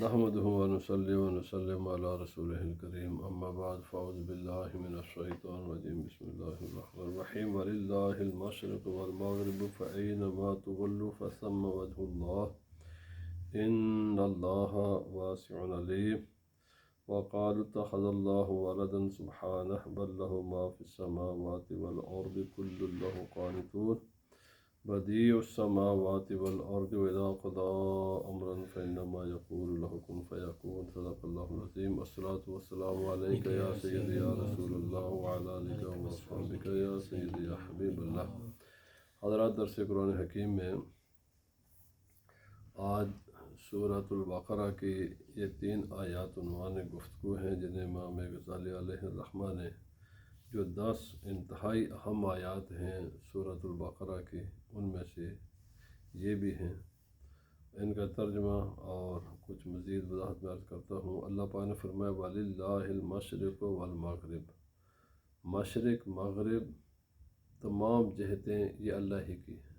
نحمده ونصلي ونسلم على رسوله الكريم اما بعد فاعوذ بالله من الشيطان الرجيم بسم الله الرحمن الرحيم ولله المشرق والمغرب فأينما تولوا فثم وجه الله إن الله واسع عليم وقالوا اتخذ الله ولدا سبحانه بل له ما في السماوات والأرض كل له قانتون بديع السماوات والأرض وإذا قضى أمرا فإنما يقول له كن فيكون صدق الله العظيم الصلاة والسلام عليك يا سيدي يا رسول الله وعلى آلك وأصحابك يا سيدي يا حبيب الله۔ حضرات، درس قرآن حکیم میں آج سورۃ البقرہ کی یہ 3 آیات عنوان گفتگو ہیں جنہیں امام غزالی علیہ الرحمہ نے جو 10 انتہائی اہم آیات ہیں سورۃ البقرہ کی، ان میں سے یہ بھی ہیں۔ ان کا ترجمہ اور کچھ مزید وضاحت میں عرض کرتا ہوں۔ اللہ پاک نے فرمایا وَلِلَّهِ الْمَشْرِقُ وَالْمَغْرِبُ، مشرق مغرب تمام جہتیں یہ اللہ ہی کی ہیں۔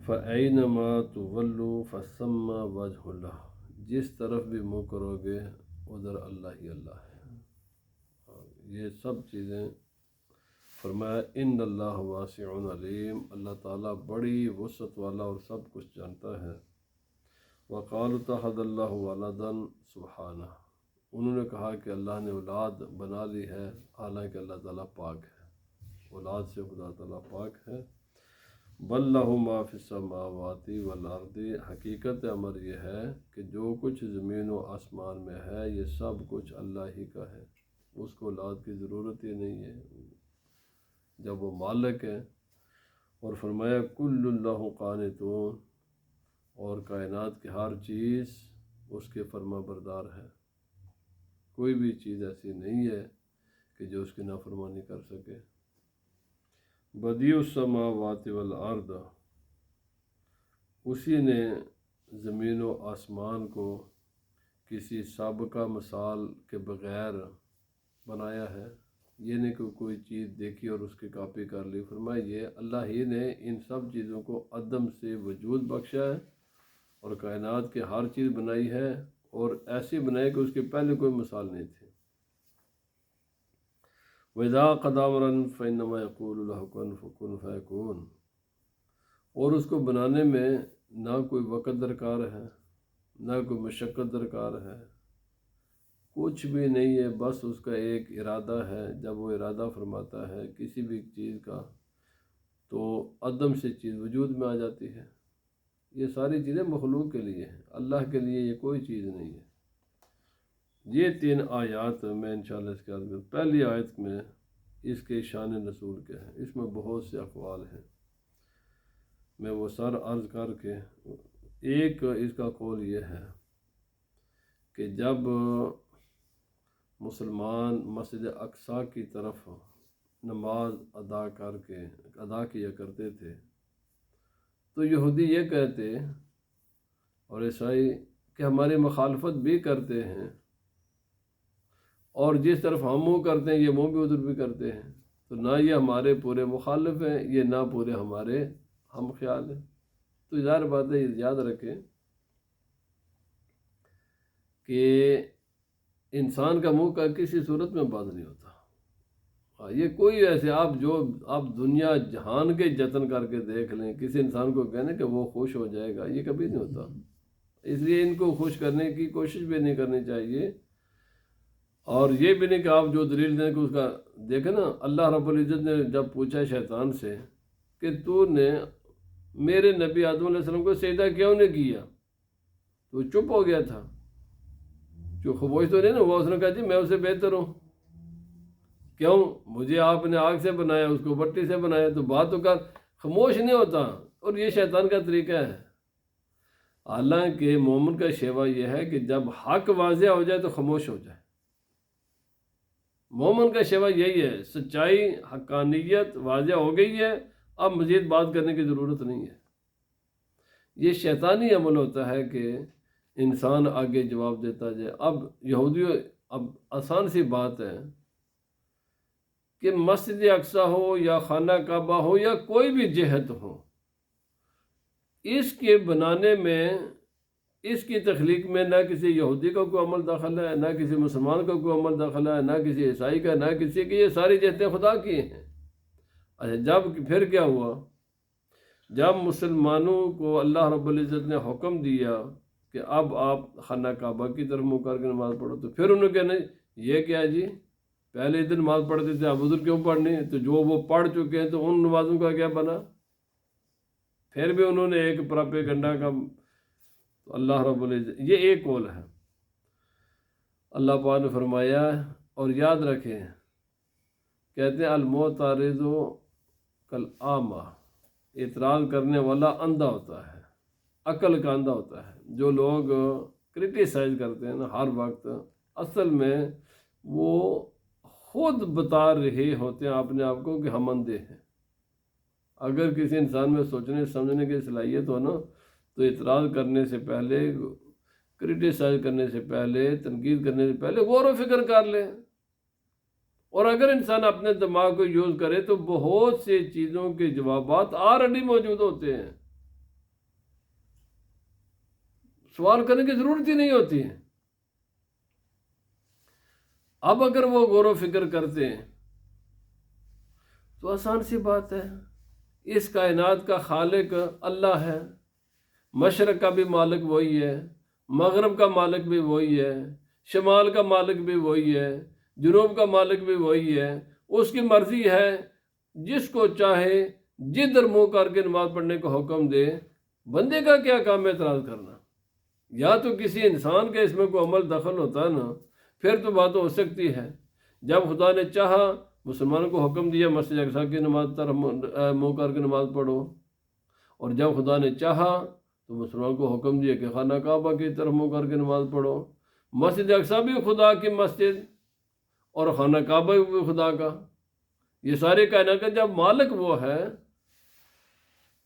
فَأَيْنَمَا تُوَلُّوا فَثَمَّ وَجْهُ اللَّهِ، جس طرف بھی منہ کرو گے ادھر اللہ ہی اللہ ہے۔ یہ سب چیزیں فرمایا ان اللہ واسع علیم، اللہ تعالیٰ بڑی وسعت والا اور سب کچھ جانتا ہے۔ وقالوا اتخذ اللہ ولدا سبحانہ، انہوں نے کہا کہ اللہ نے اولاد بنا لی ہے، حالانکہ اللہ تعالیٰ پاک ہے، اولاد سے خدا تعالیٰ پاک ہے۔ بل لہ ما فی السماوات والارض، حقیقت امر یہ ہے کہ جو کچھ زمین و آسمان میں ہے یہ سب کچھ اللہ ہی کا ہے، اس کو اولاد کی ضرورت ہی نہیں ہے جب وہ مالک ہے۔ اور فرمایا کل اللہ قانتون، اور کائنات کی ہر چیز اس کے فرما بردار ہے، کوئی بھی چیز ایسی نہیں ہے کہ جو اس کی نافرمانی کر سکے۔ بدیع السماوات والارض، اسی نے زمین و آسمان کو کسی سابقہ مثال کے بغیر بنایا ہے، یہ نہیں کہ کوئی چیز دیکھی اور اس کی کاپی کر لی۔ فرمایا یہ اللہ ہی نے ان سب چیزوں کو عدم سے وجود بخشا ہے اور کائنات کی ہر چیز بنائی ہے، اور ایسی بنائی کہ اس کے پہلے کوئی مثال نہیں تھی۔ وَإِذَا قَضَىٰ أَمْرًا فَإِنَّمَا يَقُولُ لَهُ كُن فَيَكُونُ، اور اس کو بنانے میں نہ کوئی وقت درکار ہے، نہ کوئی مشقت درکار ہے، کچھ بھی نہیں ہے، بس اس کا ایک ارادہ ہے۔ جب وہ ارادہ فرماتا ہے کسی بھی چیز کا تو عدم سے چیز وجود میں آ جاتی ہے۔ یہ ساری چیزیں مخلوق کے لیے ہیں، اللہ کے لیے یہ کوئی چیز نہیں ہے۔ یہ 3 آیات میں انشاءاللہ اس کے عرض کروں۔ پہلی آیت میں اس کے شان نزول کے ہیں، اس میں بہت سے اقوال ہیں، میں وہ سر عرض کر کے ایک اس کا قول یہ ہے کہ جب مسلمان مسجد اقصیٰ کی طرف نماز ادا کیا کرتے تھے تو یہودی یہ کہتے اور عیسائی کہ ہماری مخالفت بھی کرتے ہیں، اور جس طرف ہم منہ کرتے ہیں یہ منہ بھی ادھر بھی کرتے ہیں، تو نہ یہ ہمارے پورے مخالف ہیں، یہ نہ پورے ہمارے ہم خیال ہیں۔ تو ظاہر بات ہے، یاد رکھیں کہ انسان کا منہ کا کسی صورت میں بند نہیں ہوتا۔ یہ کوئی ایسے آپ دنیا جہان کے جتن کر کے دیکھ لیں، کسی انسان کو کہنے کہ وہ خوش ہو جائے گا، یہ کبھی نہیں ہوتا۔ اس لیے ان کو خوش کرنے کی کوشش بھی نہیں کرنی چاہیے، اور یہ بھی نہیں کہ آپ جو دلیل دیں کہ اس کا دیکھیں نا۔ اللہ رب العزت نے جب پوچھا شیطان سے کہ تو نے میرے نبی آدم علیہ السلام کو سجدہ کیوں نہیں کیا، تو چپ ہو گیا تھا، جو خاموش تو نہیں نا ہوا۔ اس نے کہا جی میں اسے بہتر ہوں، کیوں؟ مجھے آپ نے آگ سے بنایا، اس کو بٹی سے بنایا، تو بات تو کر، خاموش نہیں ہوتا۔ اور یہ شیطان کا طریقہ ہے۔ حالانکہ مومن کا شیوا یہ ہے کہ جب حق واضح ہو جائے تو خاموش ہو جائے۔ مومن کا شیوا یہی ہے، سچائی حقانیت واضح ہو گئی ہے، اب مزید بات کرنے کی ضرورت نہیں ہے۔ یہ شیطانی عمل ہوتا ہے کہ انسان آگے جواب دیتا جائے۔ اب آسان سی بات ہے کہ مسجد اقصیٰ ہو یا خانہ کعبہ ہو یا کوئی بھی جہت ہو، اس کے بنانے میں اس کی تخلیق میں نہ کسی یہودی کا کوئی عمل دخل ہے، نہ کسی مسلمان کا کوئی عمل دخل ہے، نہ کسی عیسائی کا، نہ کسی کی، یہ ساری جہتیں خدا کی ہیں۔ اچھا پھر کیا ہوا؟ جب مسلمانوں کو اللہ رب العزت نے حکم دیا کہ اب آپ خانہ کعبہ کی طرف منہ کر کے نماز پڑھو، تو پھر انہوں نے کہا نہیں یہ کیا جی، پہلے دن نماز پڑھتے تھے اب ادھر کیوں پڑھنی؟ تو جو وہ پڑھ چکے ہیں تو ان نمازوں کا کیا بنا؟ پھر بھی انہوں نے ایک پراپیگنڈا کا، تو اللہ رب العزت یہ ایک قول ہے۔ اللہ پاک نے فرمایا، اور یاد رکھیں، کہتے ہیں المعترض کالاعمی، اعتراض کرنے والا اندھا ہوتا ہے، عقل کا اندھا ہوتا ہے۔ جو لوگ کرٹیسائز کرتے ہیں نا ہر وقت، اصل میں وہ خود بتا رہے ہوتے ہیں اپنے آپ کو کہ ہم اندھے ہیں۔ اگر کسی انسان میں سوچنے سمجھنے کی صلاحیت ہو نا، تو اعتراض کرنے سے پہلے، کرٹیسائز کرنے سے پہلے، تنقید کرنے سے پہلے غور و فکر کر لے۔ اور اگر انسان اپنے دماغ کو یوز کرے تو بہت سی چیزوں کے جوابات آلریڈی موجود ہوتے ہیں، سوال کرنے کی ضرورت ہی نہیں ہوتی ہے۔ اب اگر وہ غور و فکر کرتے ہیں تو آسان سی بات ہے، اس کائنات کا خالق اللہ ہے، مشرق کا بھی مالک وہی ہے، مغرب کا مالک بھی وہی ہے، شمال کا مالک بھی وہی ہے، جنوب کا مالک بھی وہی ہے۔ اس کی مرضی ہے، جس کو چاہے جدھر منہ کر کے نماز پڑھنے کو حکم دے۔ بندے کا کیا کام ہے اعتراض کرنا؟ یا تو کسی انسان کے اس میں کوئی عمل دخل ہوتا ہے نا، پھر تو بات ہو سکتی ہے۔ جب خدا نے چاہا مسلمانوں کو حکم دیا مسجد اقصیٰ کی نماز طرف منہ کر کے نماز پڑھو، اور جب خدا نے چاہا تو مسلمانوں کو حکم دیا کہ خانہ کعبہ کی طرف منہ کر کے نماز پڑھو۔ مسجد اقصیٰ بھی خدا کی مسجد اور خانہ کعبہ بھی خدا کا، یہ سارے کائنات کا جب مالک وہ ہے،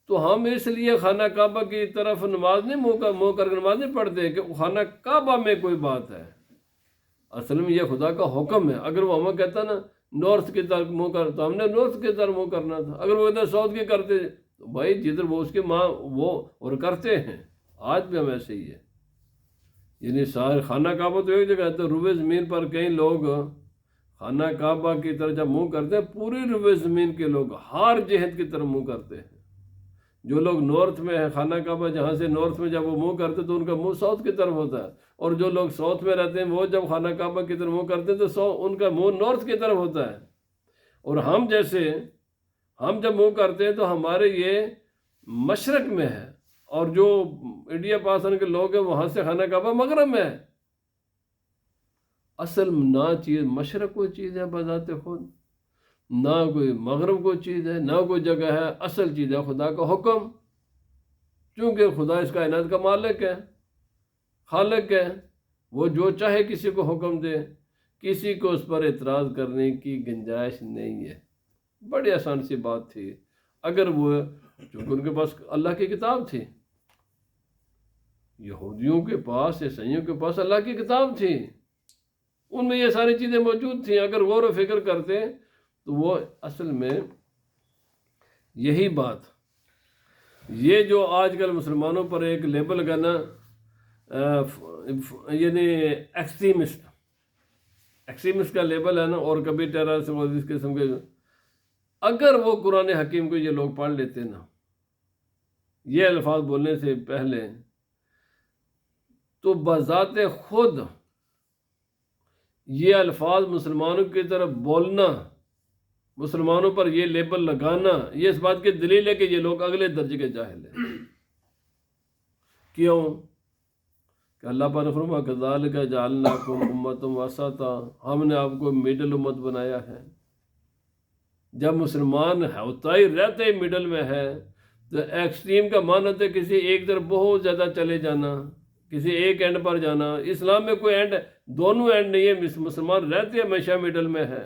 تو ہم اس لیے خانہ کعبہ کی طرف نماز نہیں منہ کر کے نماز نہیں پڑھتے کہ خانہ کعبہ میں کوئی بات ہے۔ اصل میں یہ خدا کا حکم ہے۔ اگر وہ ہمیں کہتا نا نارتھ کی طرف منہ کر، تو ہم نے نارتھ کی طرف منہ کرنا تھا۔ اگر وہ ادھر ساؤتھ کی کرتے تو بھائی جدھر وہ اس کی ماں وہ اور کرتے ہیں۔ آج بھی ہم ایسے ہی ہے، یعنی سارے خانہ کعبہ تو ایک جگہ ہے، تو روئے زمین پر کئی لوگ خانہ کعبہ کی طرف جب منہ کرتے ہیں، پوری روئے زمین کے لوگ ہر جہت کی طرف منہ کرتے ہیں۔ جو لوگ نارتھ میں ہیں، خانہ کعبہ جہاں سے نارتھ میں جب وہ منہ کرتے تو ان کا منہ ساؤتھ کی طرف ہوتا ہے، اور جو لوگ ساؤتھ میں رہتے ہیں وہ جب خانہ کعبہ کی طرف منہ کرتے ہیں تو ان کا منہ نارتھ کی طرف ہوتا ہے۔ اور ہم جب منہ کرتے ہیں تو ہمارے یہ مشرق میں ہے، اور جو انڈیا پاکستان کے لوگ ہیں وہاں سے خانہ کعبہ مغرب میں ہے۔ اصل نہ چیز مشرق کوئی چیز ہے بذات خود، نہ کوئی مغرب کوئی چیز ہے، نہ کوئی جگہ ہے۔ اصل چیز ہے خدا کا حکم، چونکہ خدا اس کائنات کا مالک ہے، خالق ہے۔ وہ جو چاہے کسی کو حکم دے، کسی کو اس پر اعتراض کرنے کی گنجائش نہیں ہے۔ بڑی آسان سی بات تھی، اگر وہ چونکہ ان کے پاس اللہ کی کتاب تھی، یہودیوں کے پاس، عیسائیوں کے پاس اللہ کی کتاب تھی، ان میں یہ ساری چیزیں موجود تھیں۔ اگر غور و فکر کرتے تو وہ اصل میں یہی بات، یہ جو آج کل مسلمانوں پر ایک لیبل کا نا یعنی ایکسٹریمسٹ کا لیبل ہے نا، اور کبھی ٹیررسٹ اس قسم کے، اگر وہ قرآن حکیم کو یہ لوگ پڑھ لیتے نا یہ الفاظ بولنے سے پہلے، تو بذات خود یہ الفاظ مسلمانوں کی طرف بولنا، مسلمانوں پر یہ لیبل لگانا، یہ اس بات کی دلیل ہے کہ یہ لوگ اگلے درجے کے جاہل ہیں۔ کیوں؟ کہ اللہ پاک نے فرمایا کذالک جعلناکم امۃ وسطا، ہم نے آپ کو مڈل امت بنایا ہے۔ جب مسلمان ہوتا ہی رہتے ہی مڈل میں ہے، تو ایکسٹریم کا معنی ہوتا ہے کسی ایک طرف بہت زیادہ چلے جانا، کسی ایک اینڈ پر جانا۔ اسلام میں کوئی اینڈ، دونوں اینڈ نہیں ہے، مسلمان رہتے ہمیشہ مڈل میں ہے۔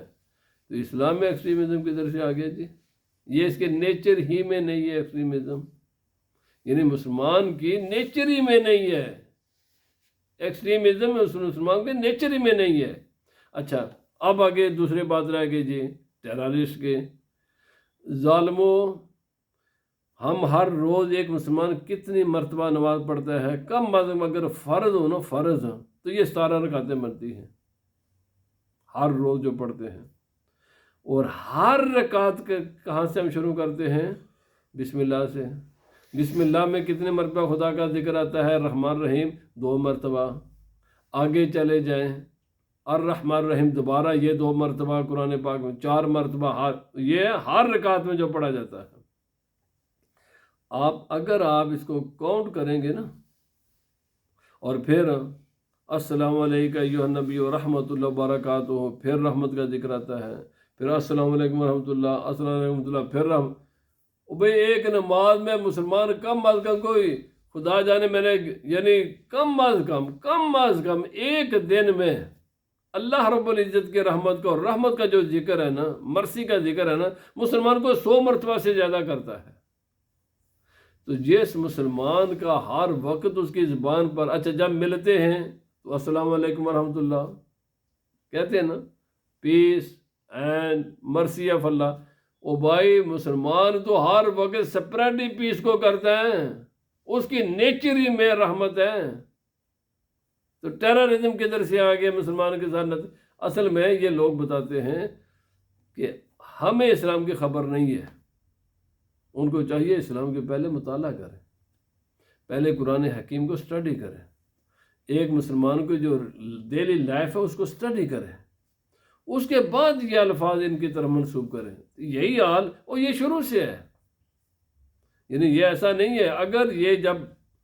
تو اسلام میں ایکسٹریمزم کدھر سے آ گیا جی؟ یہ اس کے نیچر ہی میں نہیں ہے ایکسٹریمزم، یعنی مسلمان کی نیچر ہی میں نہیں ہے ایکسٹریمزم، مسلمان کے نیچر ہی میں نہیں ہے۔ اچھا اب آگے دوسری بات رہ گئی جی ٹیررسٹ کے، ظالموں، ہم ہر روز ایک مسلمان کتنی مرتبہ نماز پڑھتا ہے؟ کم از کم اگر فرض ہو نا، فرض تو یہ 17 رکعتیں بنتی ہیں ہر روز جو پڑھتے ہیں۔ اور ہر رکعت کے کہاں سے ہم شروع کرتے ہیں؟ بسم اللہ سے۔ بسم اللہ میں کتنے مرتبہ خدا کا ذکر آتا ہے؟ رحمان رحیم 2 مرتبہ، آگے چلے جائیں الرحمن الرحیم دوبارہ یہ 2 مرتبہ، قرآن پاک میں 4 مرتبہ، یہ ہر رکعت میں جو پڑھا جاتا ہے۔ اگر آپ اس کو کاؤنٹ کریں گے نا، اور پھر السلام علیکم ایھا النبی ورحمۃ اللہ وبرکاتہ، پھر رحمت کا ذکر آتا ہے، پھر السلام علیکم ورحمۃ اللہ، السلام علیکم ورحمۃ اللہ، پھر رحمت۔ بھئی ایک نماز میں مسلمان کم از کم، کوئی خدا جانے میں نے یعنی کم از کم ایک دن میں اللہ رب العزت کے رحمت کو، رحمت کا جو ذکر ہے نا، مرسی کا ذکر ہے نا، مسلمان کو 100 مرتبہ سے زیادہ کرتا ہے۔ تو جس مسلمان کا ہر وقت اس کی زبان پر، اچھا جب ملتے ہیں تو السلام علیکم ورحمۃ اللہ کہتے ہیں نا، پیس اینڈ مرسی آف اللہ، او بھائی مسلمان تو ہر وقت سپریٹ ہی پیس کو کرتا ہے، اس کی نیچر ہی میں رحمت ہے۔ تو ٹیررزم کدھر سے آ گیا مسلمان کے ساتھ؟ اصل میں یہ لوگ بتاتے ہیں کہ ہمیں اسلام کی خبر نہیں ہے، ان کو چاہیے اسلام کے پہلے مطالعہ کریں، پہلے قرآن حکیم کو سٹڈی کریں، ایک مسلمان کو جو ڈیلی لائف ہے اس کو سٹڈی کریں، اس کے بعد یہ الفاظ ان کی طرف منسوب کریں۔ یہی حال اور یہ شروع سے ہے، یعنی یہ ایسا نہیں ہے۔ اگر یہ جب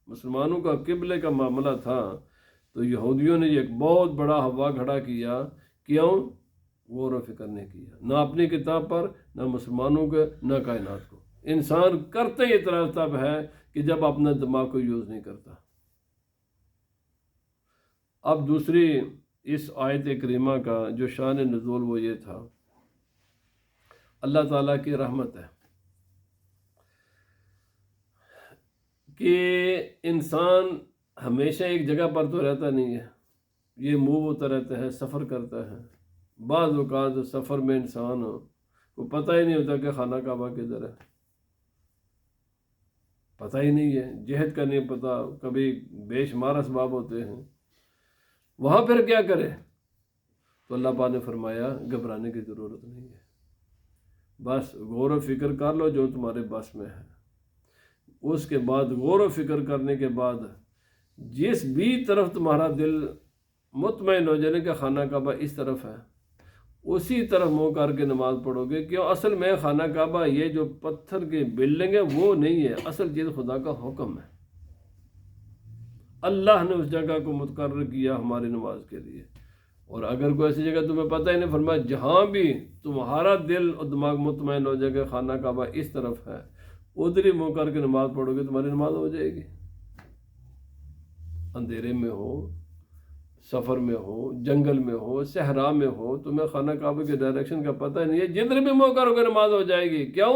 مسلمانوں کا قبلے کا معاملہ تھا تو یہودیوں نے ایک بہت بڑا ہوا کھڑا کیا، کیوں؟ غور و فکر نہیں کیا، نہ اپنی کتاب پر، نہ مسلمانوں کے، نہ کائنات کو۔ انسان کرتے ہی اعتراض تب ہے کہ جب اپنا دماغ کو یوز نہیں کرتا۔ اب دوسری اس آیت کریمہ کا جو شان نزول وہ یہ تھا، اللہ تعالیٰ کی رحمت ہے کہ انسان ہمیشہ ایک جگہ پر تو رہتا نہیں ہے، یہ موو ہوتا رہتا ہے، سفر کرتا ہے۔ بعض اوقات سفر میں انسان کو پتہ ہی نہیں ہوتا کہ خانہ کعبہ کدھر ہے، پتہ ہی نہیں ہے، جہت کا نہیں پتہ، کبھی بے شمار اسباب ہوتے ہیں، وہاں پھر کیا کرے؟ تو اللہ پاک نے فرمایا گھبرانے کی ضرورت نہیں ہے، بس غور و فکر کر لو جو تمہارے بس میں ہے۔ اس کے بعد غور و فکر کرنے کے بعد جس بھی طرف تمہارا دل مطمئن ہو جانے کہ خانہ کعبہ اس طرف ہے، اسی طرف منہ کر کے نماز پڑھو گے۔ کیوں؟ اصل میں خانہ کعبہ یہ جو پتھر کی بلڈنگ ہے وہ نہیں ہے، اصل چیز خدا کا حکم ہے، اللہ نے اس جگہ کو متقرر کیا ہماری نماز کے لیے۔ اور اگر کوئی ایسی جگہ تمہیں پتہ ہی نہیں، فرمایا جہاں بھی تمہارا دل اور دماغ مطمئن ہو جائے کہ خانہ کعبہ اس طرف ہے، ادھر ہی منہ کر کے نماز پڑھو گے، تمہاری نماز ہو جائے گی۔ اندھیرے میں ہو، سفر میں ہو، جنگل میں ہو، صحرا میں ہو، تمہیں خانہ کعبہ کے ڈائریکشن کا پتہ نہیں ہے، جدھر بھی منہ کرو گے نماز ہو جائے گی۔ کیوں؟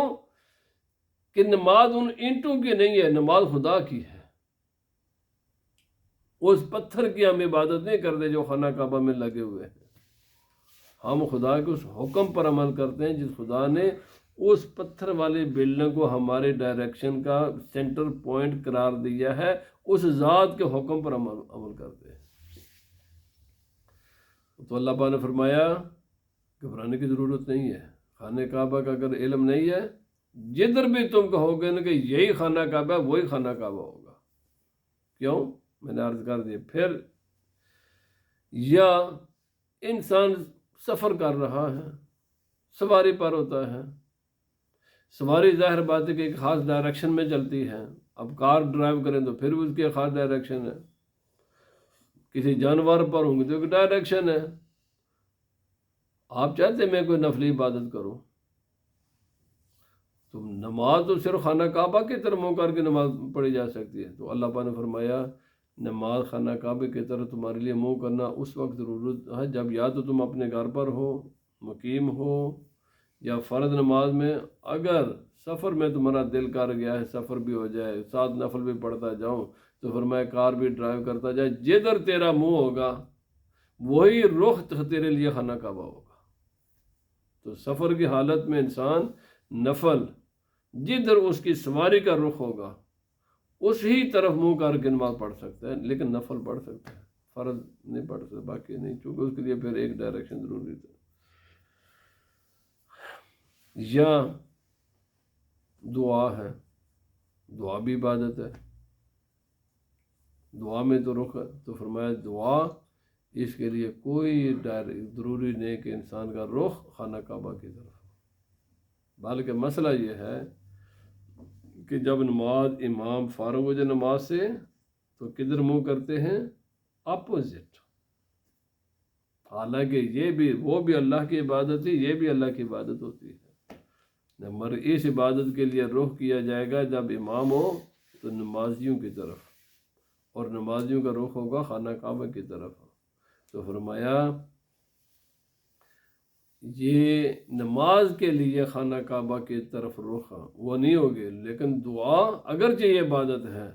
کہ نماز ان اینٹوں کی نہیں ہے، نماز خدا کی ہے۔ اس پتھر کی ہم عبادت نہیں کرتے جو خانہ کعبہ میں لگے ہوئے ہیں، ہم خدا کے اس حکم پر عمل کرتے ہیں جس خدا نے اس پتھر والی بلڈنگ کو ہمارے ڈائریکشن کا سینٹر پوائنٹ قرار دیا ہے، اس ذات کے حکم پر عمل کرتے ہیں۔ تو اللہ پاک نے فرمایا گھبرانے کی ضرورت نہیں ہے، خانہ کعبہ کا اگر علم نہیں ہے، جدھر بھی تم کہو گے نا کہ یہی خانہ کعبہ ہے، وہی خانہ کعبہ ہوگا۔ کیوں؟ میں نے عرض کر دیا۔ پھر یا انسان سفر کر رہا ہے، سواری پر ہوتا ہے، سواری ظاہر بات ہے کہ ایک خاص ڈائریکشن میں چلتی ہے، اب کار ڈرائیو کریں تو پھر بھی اس کی خاص ڈائریکشن ہے، کسی جانور پر ہوں گے تو ایک ڈائریکشن ہے۔ آپ چاہتے ہیں میں کوئی نفلی عبادت کروں، تو نماز تو صرف خانہ کعبہ کی طرف منہ کر کے نماز پڑھی جا سکتی ہے۔ تو اللہ پاک نے فرمایا نماز خانہ کعبہ کی طرف تمہارے لیے منہ کرنا اس وقت ضرورت ہے جب یا تو تم اپنے گھر پر ہو، مقیم ہو، یا فرض نماز میں۔ اگر سفر میں تمہارا دل کر گیا ہے، سفر بھی ہو جائے، ساتھ نفل بھی پڑھتا جاؤں، تو فرمایا کار بھی ڈرائیو کرتا جائے، جدھر تیرا منہ ہوگا وہی رخ تیرے لیے خانہ کعبہ ہوگا۔ تو سفر کی حالت میں انسان نفل جدھر اس کی سواری کا رخ ہوگا اسی طرف منہ کر کے نماز پڑھ سکتا ہے، لیکن نفل پڑھ سکتا ہے، فرض نہیں پڑھ سکتا، باقی نہیں، چونکہ اس کے لیے پھر ایک ڈائریکشن ضروری تھا۔ یا دعا ہے، دعا بھی عبادت ہے، دعا میں تو رخ ہے، تو فرمایا دعا اس کے لیے کوئی ضروری نہیں کہ انسان کا رخ خانہ کعبہ کی طرف ہو، بلکہ مسئلہ یہ ہے کہ جب نماز امام فارغ ہو جائے نماز سے تو کدھر منہ کرتے ہیں؟ اپوزٹ۔ حالانکہ یہ بھی وہ بھی اللہ کی عبادت ہے، یہ بھی اللہ کی عبادت ہوتی ہے، مگر اس عبادت کے لیے رخ کیا جائے گا جب امام ہو تو نمازیوں کی طرف، اور نمازیوں کا رخ ہوگا خانہ کعبہ کی طرف۔ تو فرمایا یہ نماز کے لیے خانہ کعبہ کی طرف رخ وہ نہیں ہوگی، لیکن دعا اگرچہ یہ عبادت ہے،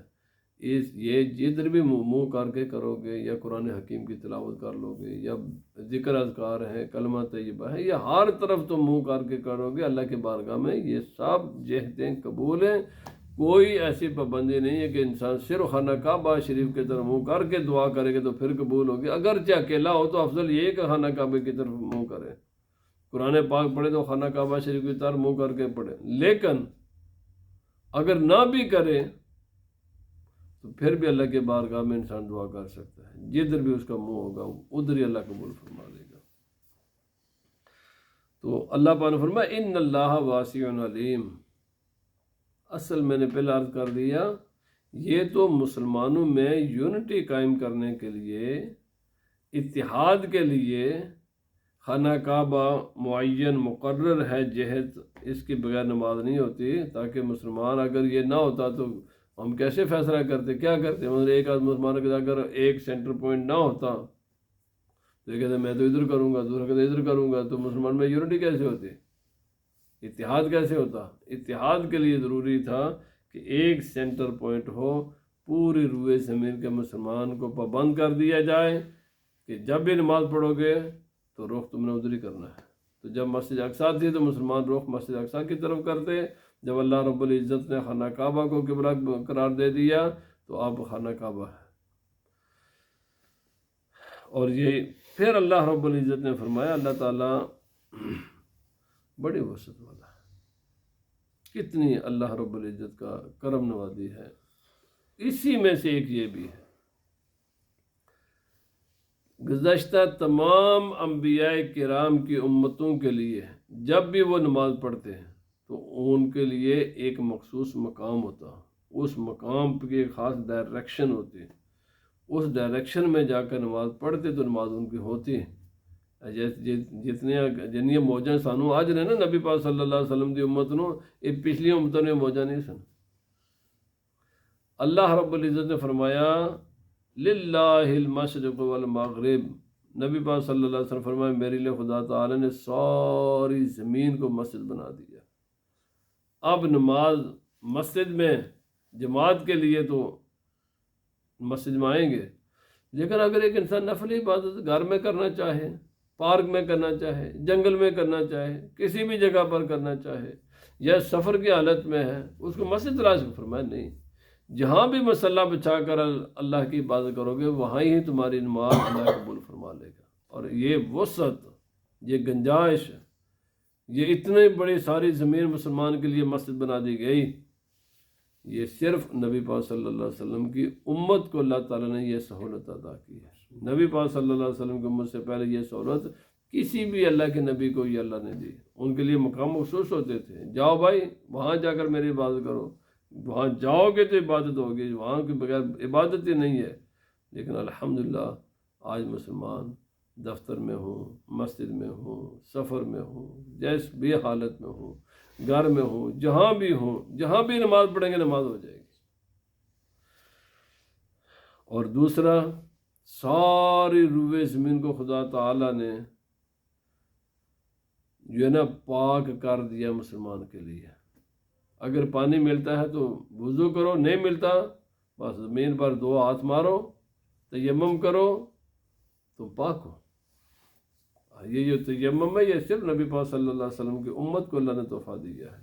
یہ جدھر بھی منہ کر کے کرو گے، یا قرآن حکیم کی تلاوت کر لو گے، یا ذکر اذکار ہے، کلمہ طیبہ ہے، یا ہر طرف تم منہ کر کے کرو گے اللہ کی بارگاہ میں، یہ سب جہتیں قبول ہیں۔ کوئی ایسی پابندی نہیں ہے کہ انسان صرف خانہ کعبہ شریف کی طرف منہ کر کے دعا کرے گا تو پھر قبول ہوگی، اگرچہ اکیلا ہو تو افضل یہ کہ خانہ کعبہ کی طرف منہ کرے، قرآن پاک پڑھے تو خانہ کعبہ شریف کی طرف منہ کر کے پڑھے، لیکن اگر نہ بھی کرے تو پھر بھی اللہ کے بارگاہ میں انسان دعا کر سکتا ہے، جدھر بھی اس کا منہ ہوگا ادھر ہی اللہ قبول فرما لے گا۔ تو اللہ پاک نے فرمایا ان اللہ واسع علیم، اصل میں نے پہلے عرض کر دیا یہ تو مسلمانوں میں یونٹی قائم کرنے کے لیے، اتحاد کے لیے خانہ کعبہ معین مقرر ہے جہت، اس کے بغیر نماز نہیں ہوتی، تاکہ مسلمان اگر یہ نہ ہوتا تو ہم کیسے فیصلہ کرتے، کیا کرتے؟ مطلب ایک آدھ مسلمان کے اگر ایک سینٹر پوائنٹ نہ ہوتا تو یہ کہتے میں تو ادھر کروں گا، دوسرا کہتے ادھر کروں گا، تو مسلمان میں یونٹی کیسے ہوتی، اتحاد کیسے ہوتا؟ اتحاد کے لیے ضروری تھا کہ ایک سینٹر پوائنٹ ہو، پوری روئے زمین کے مسلمان کو پابند کر دیا جائے کہ جب بھی نماز پڑھو گے تو رخ تم نے ادھر ہی کرنا ہے۔ تو جب مسجد اقصیٰ تھی تو مسلمان رخ مسجد اقصیٰ کی طرف کرتے، جب اللہ رب العزت نے خانہ کعبہ کو قبلہ قرار دے دیا تو اب خانہ کعبہ ہے۔ اور یہ پھر اللہ رب العزت نے فرمایا، اللہ تعالیٰ بڑی وسعت والا ہے، کتنی اللہ رب العزت کا کرم نوازی ہے، اسی میں سے ایک یہ بھی ہے، گزشتہ تمام انبیاء کرام کی امتوں کے لیے جب بھی وہ نماز پڑھتے ہیں تو ان کے لیے ایک مخصوص مقام ہوتا، اس مقام کی ایک خاص ڈائریکشن ہوتی، اس ڈائریکشن میں جا کر نماز پڑھتے تو نماز ان کی ہوتی۔ جتنی موجیں سانو آج نے نا نبی پاک صلی اللہ علیہ وسلم دی امت نو، یہ پچھلی امتوں نے موجہ نہیں سن۔ اللہ رب العزت نے فرمایا للہ المشرق والمغرب، نبی پاک صلی اللہ علیہ وسلم فرمایا میرے لیے خدا تعالی نے ساری زمین کو مسجد بنا دیا۔ اب نماز مسجد میں جماعت کے لیے تو مسجد میں آئیں گے، لیکن اگر ایک انسان نفلی عبادت گھر میں کرنا چاہے، پارک میں کرنا چاہے، جنگل میں کرنا چاہے، کسی بھی جگہ پر کرنا چاہے، یا سفر کی حالت میں ہے، اس کو مسجد تلاش کو فرمایا نہیں، جہاں بھی مسلح بچھا کر اللہ کی عبادت کرو گے وہاں ہی تمہاری نماز اللہ قبول فرما لے گا۔ اور یہ وسعت، یہ گنجائش، یہ اتنی بڑی ساری زمین مسلمان کے لیے مسجد بنا دی گئی، یہ صرف نبی پاک صلی اللہ علیہ وسلم کی امت کو اللہ تعالیٰ نے یہ سہولت عطا کی ہے۔ نبی پاک صلی اللہ علیہ وسلم کی امت سے پہلے یہ سہولت کسی بھی اللہ کے نبی کو یہ اللہ نے دی، ان کے لیے مقام مخصوص ہوتے تھے، جاؤ بھائی وہاں جا کر میری عبادت کرو، وہاں جاؤ گے تو عبادت ہوگی، وہاں کے بغیر عبادت ہی نہیں ہے۔ لیکن الحمدللہ آج مسلمان دفتر میں ہوں، مسجد میں ہوں، سفر میں ہوں، جیس بھی حالت میں ہوں، گھر میں ہوں، جہاں بھی ہوں، جہاں بھی نماز پڑھیں گے نماز ہو جائے گی۔ اور دوسرا، ساری روئے زمین کو خدا تعالیٰ نے جو ہے نا پاک کر دیا مسلمان کے لیے۔ اگر پانی ملتا ہے تو وضو کرو، نہیں ملتا بس زمین پر دو ہاتھ مارو، تیمم کرو تو پاک ہو۔ یہ جو تیمم ہے یہ صرف نبی پاک صلی اللہ علیہ وسلم کی امت کو اللہ نے تحفہ دیا ہے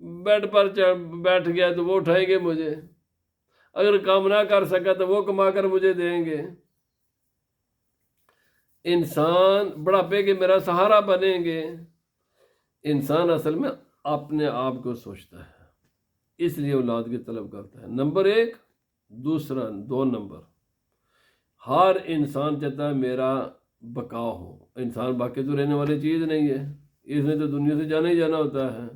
بیڈ پر بیٹھ گیا تو وہ اٹھائیں گے مجھے، اگر کام نہ کر سکا تو وہ کما کر مجھے دیں گے۔ انسان بڑھاپے کے میرا سہارا بنیں گے۔ انسان اصل میں اپنے آپ کو سوچتا ہے، اس لیے اولاد کی طلب کرتا ہے، نمبر 1۔ دوسرا 2 نمبر، ہر انسان چاہتا ہے میرا بقا ہو۔ انسان باقی تو رہنے والی چیز نہیں ہے، اس نے تو دنیا سے جانا ہی جانا ہوتا ہے۔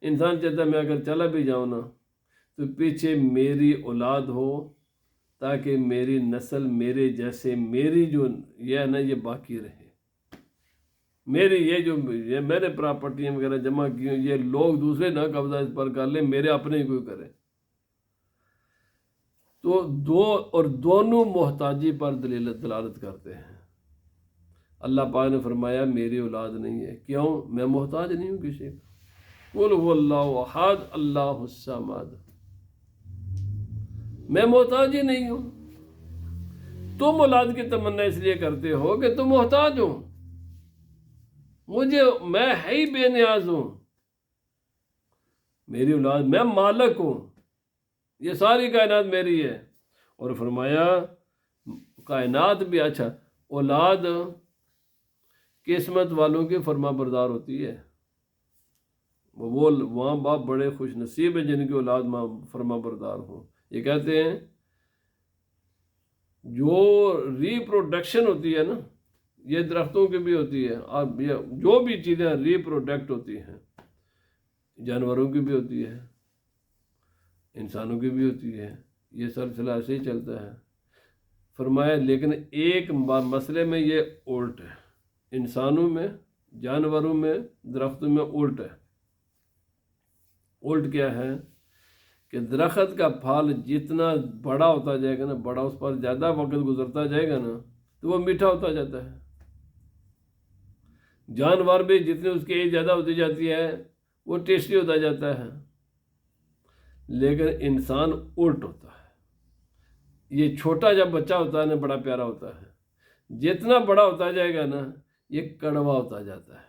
انسان چاہتا ہے میں اگر چلا بھی جاؤں نا تو پیچھے میری اولاد ہو، تاکہ میری نسل میرے جیسے، میری جو یہ ہے نا یہ باقی رہے، میری یہ میں نے پراپرٹیاں وغیرہ جمع کی ہوں یہ لوگ دوسرے نہ قبضہ اس پر کر لیں، میرے اپنے ہی کوئی کرے۔ تو دونوں محتاجی پر دلالت کرتے ہیں۔ اللہ پاک نے فرمایا میری اولاد نہیں ہے، کیوں؟ میں محتاج نہیں ہوں کسی کا۔ قل هو اللہ احد اللہ الصمد، میں محتاج ہی نہیں ہوں۔ تم اولاد کی تمنا اس لیے کرتے ہو کہ تم محتاج ہو، میں ہے ہی بے نیاز ہوں، میری اولاد، میں مالک ہوں، یہ ساری کائنات میری ہے۔ اور فرمایا کائنات بھی، اچھا اولاد قسمت والوں کی فرما بردار ہوتی ہے، وہ ماں باپ بڑے خوش نصیب ہیں جن کی اولاد فرما بردار ہوں۔ یہ کہتے ہیں جو ریپروڈکشن ہوتی ہے نا، یہ درختوں کی بھی ہوتی ہے، اب جو بھی چیزیں ریپروڈکٹ ہوتی ہیں، جانوروں کی بھی ہوتی ہے، انسانوں کی بھی ہوتی ہے، یہ سلسلہ ایسے ہی چلتا ہے۔ فرمایا لیکن ایک مسئلے میں یہ الٹ ہے، انسانوں میں، جانوروں میں، درختوں میں الٹ ہے۔ الٹ کیا ہے کہ درخت کا پھل جتنا بڑا ہوتا جائے گا نا، بڑا اس پر زیادہ وقت گزرتا جائے گا نا تو وہ میٹھا ہوتا جاتا ہے۔ جانور بھی جتنے اس کی ایج زیادہ ہوتی جاتی ہے وہ ٹیسٹی ہوتا جاتا ہے، لیکن انسان الٹ ہوتا ہے۔ یہ چھوٹا جب بچہ ہوتا ہے نا بڑا پیارا ہوتا ہے، جتنا بڑا ہوتا جائے گا نا یہ کڑوا ہوتا جاتا ہے۔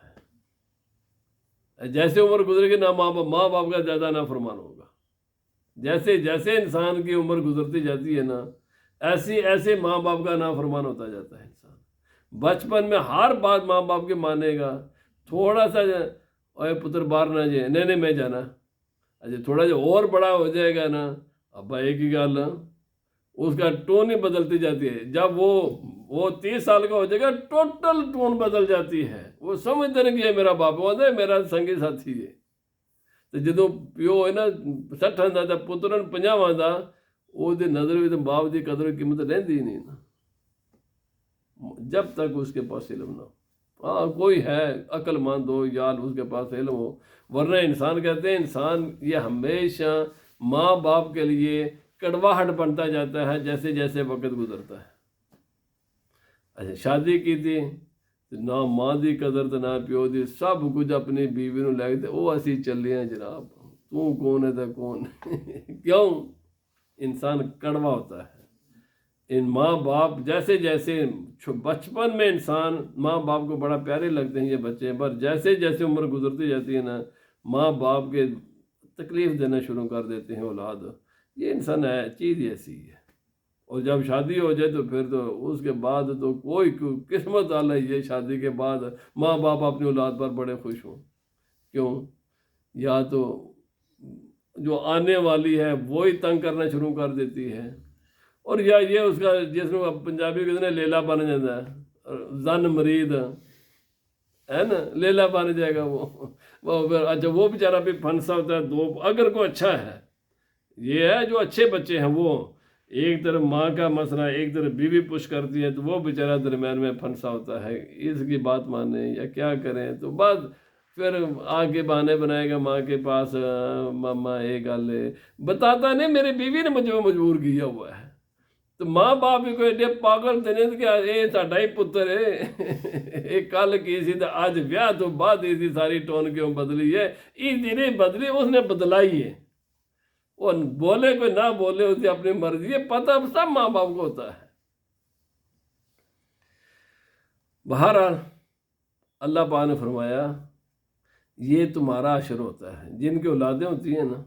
جیسے عمر گزرے گی نہ ماں باپ کا زیادہ نافرمان ہوگا، جیسے جیسے انسان کی عمر گزرتی جاتی ہے نا ایسے ماں باپ کا نافرمان ہوتا جاتا ہے انسان۔ بچپن میں ہر بات ماں باپ کے مانے گا، تھوڑا سا اوے پتر باہر نہ جائے، نہیں میں جانا، اچھا تھوڑا جو اور بڑا ہو جائے گا نا، ابا ایک ہی گل، اس کا ٹون ہی بدلتی جاتی ہے۔ جب وہ 30 سال کا ہو جائے گا ٹوٹل ٹون بدل جاتی ہے، وہ سمجھتے نہیں کہ یہ میرا باپ ہے، میرا سنگی ساتھی ہے۔ تو جدو پیو ہے نا 60 دا پترن 50 دا، وہ نظر بھی تو باپ کی قدر قیمت رہتی ہی نہیں نا، جب تک اس کے پاس علم نہ ہو۔ ہاں کوئی ہے عقل مند ہو یا اس کے پاس علم ہو، ورنہ انسان کہتے ہیں انسان یہ ہمیشہ ماں باپ کے لیے کڑواہٹ بنتا جاتا ہے جیسے جیسے وقت گزرتا ہے۔ اچھا شادی کی تھی نہ ماں دی قدر تو نہ پیو دی، سب کچھ اپنی بیوی نو لے کے وہ اسی چلے ہیں جناب، تو کون ہے تو کون کیوں؟ انسان کڑوا ہوتا ہے۔ ان ماں باپ جیسے جیسے بچپن میں انسان ماں باپ کو بڑا پیارے لگتے ہیں یہ بچے، پر جیسے جیسے عمر گزرتی جاتی ہے نا ماں باپ کے تکلیف دینا شروع کر دیتے ہیں اولاد۔ یہ انسان ہے چیز ایسی ہے، اور جب شادی ہو جائے تو پھر تو اس کے بعد تو کوئی قسمت والا ہی ہے، شادی کے بعد ماں باپ اپنی اولاد پر بڑے خوش ہوں۔ کیوں؟ یا تو جو آنے والی ہے وہی تنگ کرنا شروع کر دیتی ہے، اور یا یہ اس کا جس میں پنجابی کہتے ہیں لیلا بن جاتا ہے، زن مرید ہے نا، لیلا بن جائے گا وہ پھر اچھا وہ بیچارہ بھی پھنسا ہوتا ہے دو، اگر کوئی اچھا ہے، یہ ہے جو اچھے بچے ہیں وہ ایک طرف ماں کا مسئلہ ایک طرف بیوی پش کرتی ہے تو وہ بیچارہ درمیان میں پھنسا ہوتا ہے، اس کی بات مانیں یا کیا کریں، تو بعد پھر آگے بہانے بنائے گا ماں کے پاس، ماما ایک گل بتاتا نہیں میری بیوی نے مجھے مجبور کیا ہوا ہے۔ تو ماں باپ بھی کوئی ایڈے پاگل تھے نہیں کہ یہ ساڈا ہی پتر ہے، ایک کل کی سی تو آج بیاہ تو بعد اس کی ساری ٹون کیوں بدلی ہے، اس دی نہیں بدلی اس نے بدلائی ہے، وہ بولے کوئی نہ بولے اس کی اپنی مرضی ہے، پتہ سب ماں باپ کو ہوتا ہے۔ بہرحال اللہ پاک نے فرمایا یہ تمہارا عشر ہوتا ہے. جن کی اولادیں ہوتی ہیں نا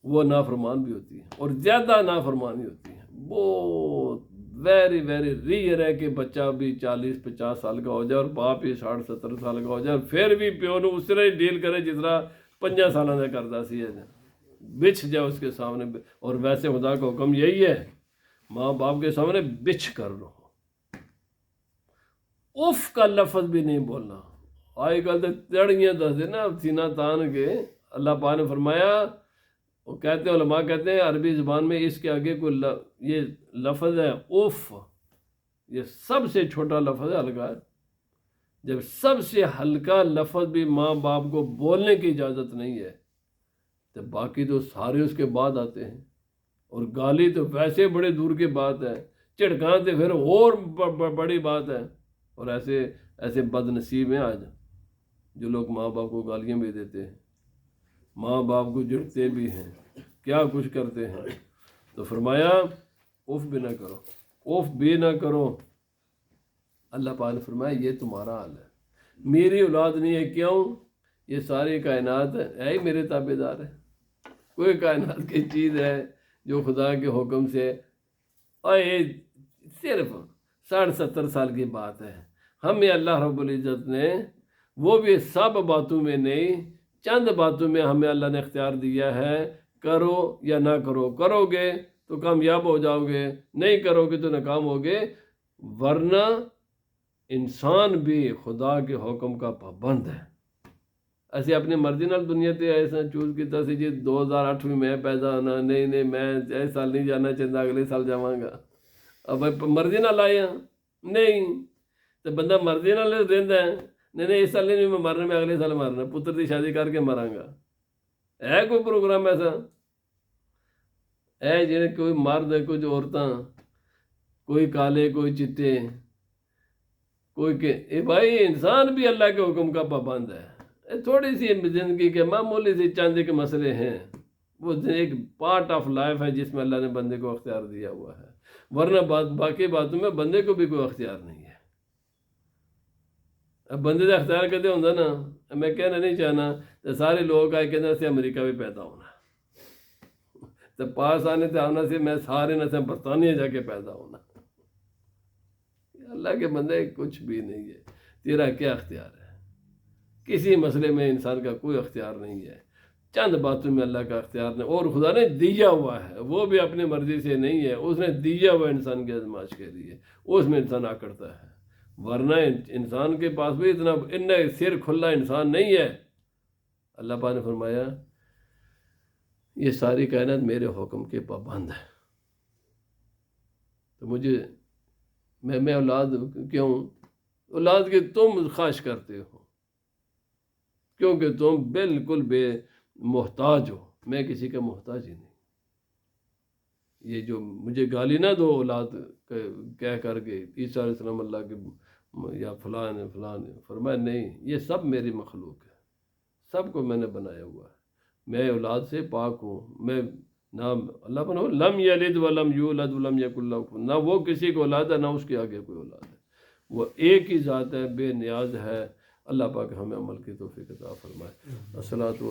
وہ نافرمان بھی ہوتی ہیں اور زیادہ نافرمانی ہوتی ہیں. وہ ویری ویری ریئر ہے کہ بچہ بھی 40-50 سال کا ہو جائے اور باپ ہی 60-70 سال کا ہو جائے پھر بھی پیو نے اس طرح ہی ڈیل کرے جس طرح 5 سالوں سے کرتا سی ہے، بچھ جائے اس کے سامنے. اور ویسے خدا کا حکم یہی ہے ماں باپ کے سامنے بچھ کر رہو. اف کا لفظ بھی نہیں بولنا. آج کل تو تڑیاں دس دینا سینہ تان کے. اللہ پاک نے فرمایا، وہ کہتے ہیں علماء کہتے ہیں عربی زبان میں اس کے آگے کوئی یہ لفظ ہے اف، یہ سب سے چھوٹا لفظ ہے ہلکا ہے. جب سب سے ہلکا لفظ بھی ماں باپ کو بولنے کی اجازت نہیں ہے تو باقی تو سارے اس کے بعد آتے ہیں. اور گالی تو ویسے بڑے دور کی بات ہے، چڑکاں تو پھر اور بڑی بات ہے. اور ایسے بد نصیب ہیں آج جو لوگ ماں باپ کو گالیاں بھی دیتے ہیں، ماں باپ کو جھڑکتے بھی ہیں، کیا کچھ کرتے ہیں. تو فرمایا اف بھی نہ کرو، اف بھی نہ کرو. اللہ پاک نے فرمایا یہ تمہارا حال ہے. میری اولاد نہیں ہے، کیوں؟ یہ ساری کائنات ہے ہی میرے تابع دار ہے. کوئی کائنات کی چیز ہے جو خدا کے حکم سے صرف 60-70 سال کی بات ہے. ہمیں اللہ رب العزت نے وہ بھی سب باتوں میں نہیں، چند باتوں میں ہمیں اللہ نے اختیار دیا ہے. کرو یا نہ کرو، کرو گے تو کامیاب ہو جاؤ گے، نہیں کرو گے تو ناکام ہوگے. ورنہ انسان بھی خدا کے حکم کا پابند ہے. ایسے اپنی مرضی نال دنیا تے ایسا چوز کیتا سی جی 2008 میں پیدا ہونا، نہیں میں اس سال نہیں جانا چاہتا، اگلے سال جاواں گا. اب مرضی نال آئے ہیں نہیں تو بندہ مرضی نال رہندا ہے، نہیں اس سال نہیں میں مرنا، میں اگلے سال مرنا، پتر دی شادی کر کے مراں گا. ہے کوئی پروگرام ایسا؟ ہے جنہیں کوئی مرد ہے، کچھ عورتاں، کوئی کالے کوئی چٹے، کوئی کہ بھائی انسان بھی اللہ کے حکم کا پابند ہے. تھوڑی سی زندگی کے معمولی سی چاندی کے مسئلے ہیں، وہ ایک پارٹ آف لائف ہے جس میں اللہ نے بندے کو اختیار دیا ہوا ہے. ورنہ باقی باتوں میں بندے کو بھی کوئی اختیار نہیں ہے. اب بندے کا اختیار کہتے ہوتا نا، میں کہنا نہیں چاہنا تو سارے لوگ آئے کہنا سے امریکہ بھی پیدا ہونا، تو پاس آنے سے آنا سے میں سارے نہ سے برطانیہ جا کے پیدا ہونا. اللہ کے بندے کچھ بھی نہیں ہے. تیرا کیا اختیار ہے؟ کسی مسئلے میں انسان کا کوئی اختیار نہیں ہے. چند باتوں میں اللہ کا اختیار نہیں، اور خدا نے دیا ہوا ہے، وہ بھی اپنی مرضی سے نہیں ہے، اس نے دیا ہوا انسان کی آزمائش کے لیے، اس میں انسان آکڑتا ہے. ورنہ انسان کے پاس بھی اتنا سر کھلا انسان نہیں ہے. اللہ پاک نے فرمایا یہ ساری کائنات میرے حکم کے پابند ہے. تو مجھے میں اولاد کیوں؟ اولاد کے تم خواہش کرتے ہو کیونکہ تم بالکل بے محتاج ہو. میں کسی کا محتاج ہی نہیں. یہ جو مجھے گالی نہ دو اولاد کہہ کر کے عیسیٰ علیہ السلام اللہ کے یا فلان فرمایا نہیں، یہ سب میری مخلوق ہے، سب کو میں نے بنایا ہوا ہے. میں اولاد سے پاک ہوں. میں نہ اللہ پر لم یلد ولم یولد ولم یکن لہ کفوا، نہ وہ کسی کو اولاد ہے نہ اس کے آگے کوئی اولاد ہے. وہ ایک ہی ذات ہے، بے نیاز ہے. اللہ پاک ہمیں عمل کی توفیق عطا فرمائے. الصلاۃ